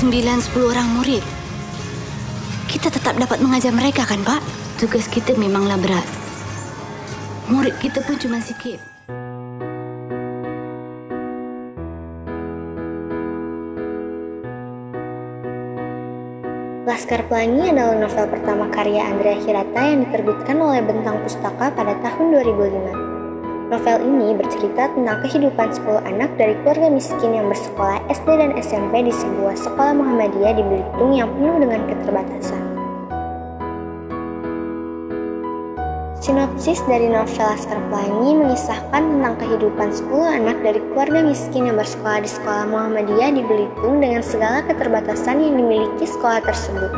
9-10 orang murid. Kita tetap dapat mengajar mereka kan, Pak? Tugas kita memanglah berat. Murid kita pun cuma sikit. Laskar Pelangi adalah novel pertama karya Andrea Hirata yang diterbitkan oleh Bentang Pustaka pada tahun 2005. Novel ini bercerita tentang kehidupan 10 anak dari keluarga miskin yang bersekolah SD dan SMP di sebuah sekolah Muhammadiyah di Belitung yang penuh dengan keterbatasan. Sinopsis dari novel Laskar Pelangi mengisahkan tentang kehidupan 10 anak dari keluarga miskin yang bersekolah di sekolah Muhammadiyah di Belitung dengan segala keterbatasan yang dimiliki sekolah tersebut.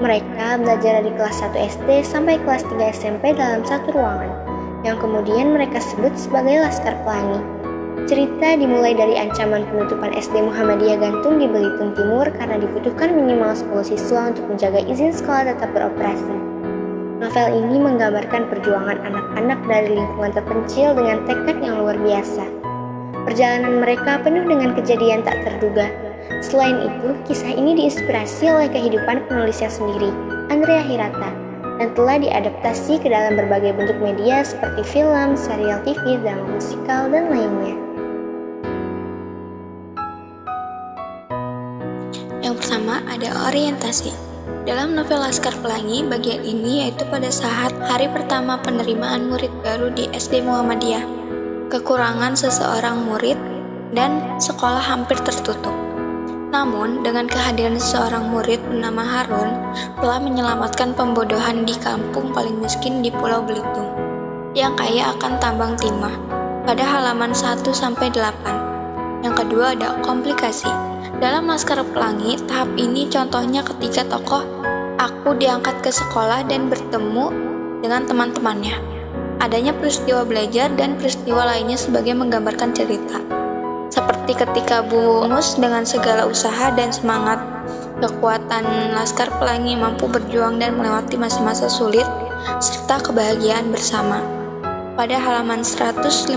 Mereka belajar dari kelas 1 SD sampai kelas 3 SMP dalam satu ruangan, yang kemudian mereka sebut sebagai Laskar Pelangi. Cerita dimulai dari ancaman penutupan SD Muhammadiyah Gantung di Belitung Timur karena dibutuhkan minimal 10 siswa untuk menjaga izin sekolah tetap beroperasi. Novel ini menggambarkan perjuangan anak-anak dari lingkungan terpencil dengan tekad yang luar biasa. Perjalanan mereka penuh dengan kejadian tak terduga. Selain itu, kisah ini diinspirasi oleh kehidupan penulisnya sendiri, Andrea Hirata, dan telah diadaptasi ke dalam berbagai bentuk media seperti film, serial TV, drama musikal, dan lainnya. Yang pertama ada orientasi. Dalam novel Laskar Pelangi, bagian ini yaitu pada saat hari pertama penerimaan murid baru di SD Muhammadiyah. Kekurangan seseorang murid dan sekolah hampir tertutup. Namun, dengan kehadiran seseorang murid bernama Harun telah menyelamatkan pembodohan di kampung paling miskin di Pulau Belitung, yang kaya akan tambang timah, pada halaman 1-8. Yang kedua ada komplikasi. Dalam Laskar Pelangi, tahap ini contohnya ketika tokoh Aku diangkat ke sekolah dan bertemu dengan teman-temannya. Adanya peristiwa belajar dan peristiwa lainnya sebagai menggambarkan cerita. Seperti ketika Bu Mus dengan segala usaha dan semangat kekuatan Laskar Pelangi mampu berjuang dan melewati masa-masa sulit serta kebahagiaan bersama. Pada halaman 157.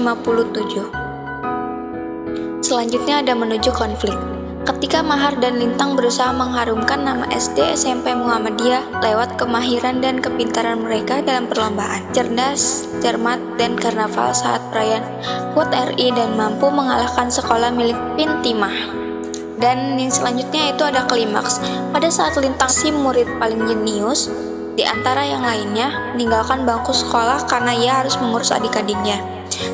Selanjutnya ada menuju konflik. Ketika Mahar dan Lintang berusaha mengharumkan nama SD SMP Muhammadiyah lewat kemahiran dan kepintaran mereka dalam perlombaan cerdas, cermat, dan karnaval saat perayaan HUT RI dan mampu mengalahkan sekolah milik Pintimah. Dan yang selanjutnya itu ada klimaks. Pada saat Lintang, si murid paling jenius di antara yang lainnya, meninggalkan bangku sekolah karena ia harus mengurus adik-adiknya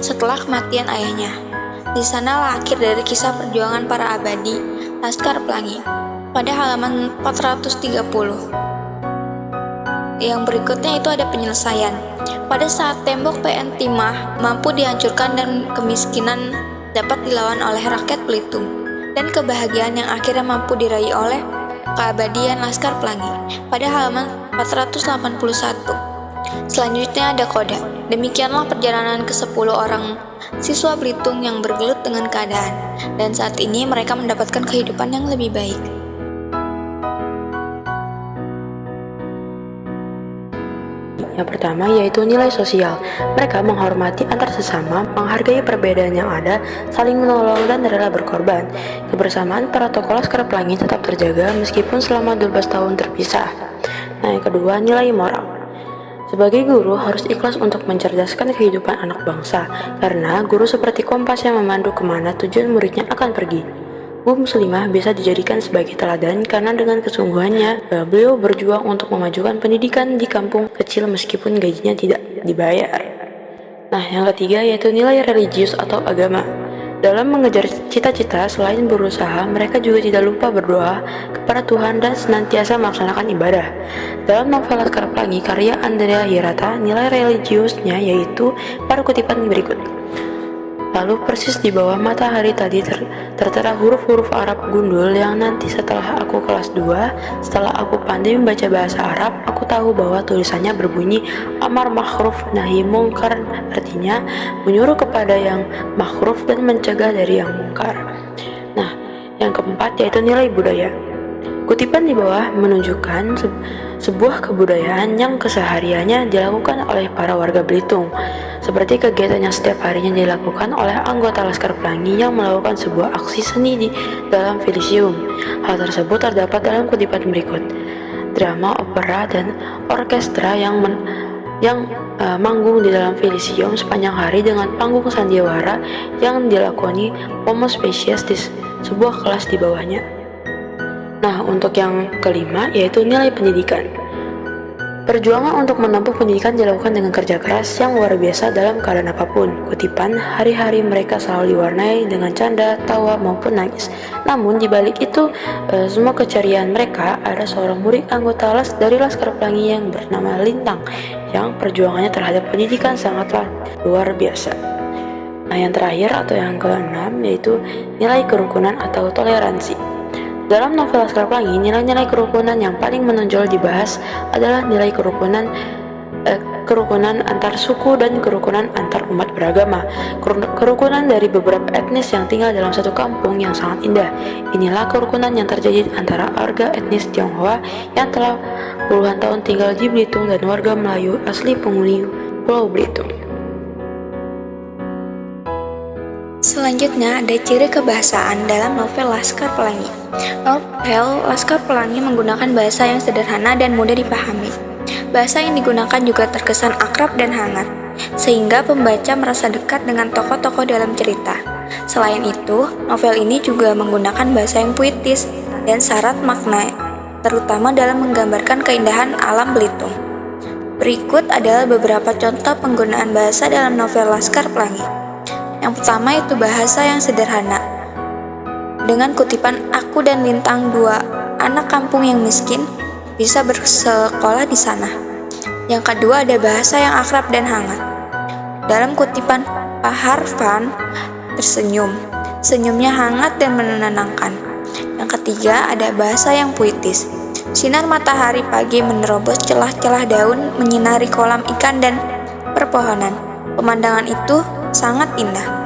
setelah kematian ayahnya. Di sanalah akhir dari kisah perjuangan para abadi Laskar Pelangi pada halaman 430. Yang berikutnya itu ada penyelesaian. Pada saat tembok PN Timah mampu dihancurkan dan kemiskinan dapat dilawan oleh rakyat Belitung, dan kebahagiaan yang akhirnya mampu diraih oleh keabadian Laskar Pelangi pada halaman 481. Selanjutnya ada koda. Demikianlah perjalanan ke-10 orang siswa Belitung yang bergelut dengan keadaan, dan saat ini mereka mendapatkan kehidupan yang lebih baik. Yang pertama yaitu nilai sosial. Mereka menghormati antar sesama, menghargai perbedaan yang ada, saling menolong, dan rela berkorban. Kebersamaan para tokoh Laskar Pelangi tetap terjaga meskipun selama 12 tahun terpisah. Nah, yang kedua, nilai moral. Sebagai guru harus ikhlas untuk mencerdaskan kehidupan anak bangsa, karena guru seperti kompas yang memandu kemana tujuan muridnya akan pergi. Bu Muslimah bisa dijadikan sebagai teladan karena dengan kesungguhannya beliau berjuang untuk memajukan pendidikan di kampung kecil meskipun gajinya tidak dibayar. Nah, yang ketiga yaitu nilai religius atau agama. Dalam mengejar cita-cita, selain berusaha, mereka juga tidak lupa berdoa kepada Tuhan dan senantiasa melaksanakan ibadah. Dalam novel Laskar Pelangi karya Andrea Hirata, nilai religiusnya yaitu pada kutipan berikut. Lalu persis di bawah matahari tadi tertera huruf-huruf Arab gundul yang nanti setelah aku kelas 2, setelah aku pandai membaca bahasa Arab, aku tahu bahwa tulisannya berbunyi amar ma'ruf nahi mungkar, artinya menyuruh kepada yang ma'ruf dan mencegah dari yang mungkar. Nah, yang keempat yaitu nilai budaya. Kutipan di bawah menunjukkan sebuah kebudayaan yang kesehariannya dilakukan oleh para warga Belitung, seperti kegiatan yang setiap harinya dilakukan oleh anggota Laskar Pelangi yang melakukan sebuah aksi seni di dalam Filisium. Hal tersebut terdapat dalam kutipan berikut. Drama, opera, dan orkestra yang manggung di dalam Filisium sepanjang hari dengan panggung sandiwara yang dilakoni Homo Species di sebuah kelas di bawahnya. Nah, untuk yang kelima yaitu nilai pendidikan. Perjuangan untuk menempuh pendidikan dilakukan dengan kerja keras yang luar biasa dalam keadaan apapun. Kutipan, hari-hari mereka selalu diwarnai dengan canda, tawa, maupun nangis. Namun, di balik itu, semua keceriaan mereka, ada seorang murid anggota dari Laskar Pelangi yang bernama Lintang, yang perjuangannya terhadap pendidikan sangatlah luar biasa. Nah, yang terakhir atau yang keenam yaitu nilai kerukunan atau toleransi. Dalam novel Laskar Pelangi, nilai-nilai kerukunan yang paling menonjol dibahas adalah nilai kerukunan antar suku dan kerukunan antar umat beragama. Kerukunan dari beberapa etnis yang tinggal dalam satu kampung yang sangat indah. Inilah kerukunan yang terjadi antara warga etnis Tionghoa yang telah puluhan tahun tinggal di Belitung dan warga Melayu asli penghuni Pulau Belitung. Selanjutnya ada ciri kebahasaan dalam novel Laskar Pelangi. Novel Laskar Pelangi menggunakan bahasa yang sederhana dan mudah dipahami. Bahasa yang digunakan juga terkesan akrab dan hangat, sehingga pembaca merasa dekat dengan tokoh-tokoh dalam cerita. Selain itu, novel ini juga menggunakan bahasa yang puitis dan syarat makna, terutama dalam menggambarkan keindahan alam Belitung. Berikut adalah beberapa contoh penggunaan bahasa dalam novel Laskar Pelangi. Yang pertama itu bahasa yang sederhana. Dengan kutipan aku dan Lintang, dua anak kampung yang miskin, bisa bersekolah di sana. Yang kedua ada bahasa yang akrab dan hangat. Dalam kutipan Pak Harfan tersenyum. Senyumnya hangat dan menenangkan. Yang ketiga ada bahasa yang puitis. Sinar matahari pagi menerobos celah-celah daun menyinari kolam ikan dan perpohonan. Pemandangan itu sangat indah.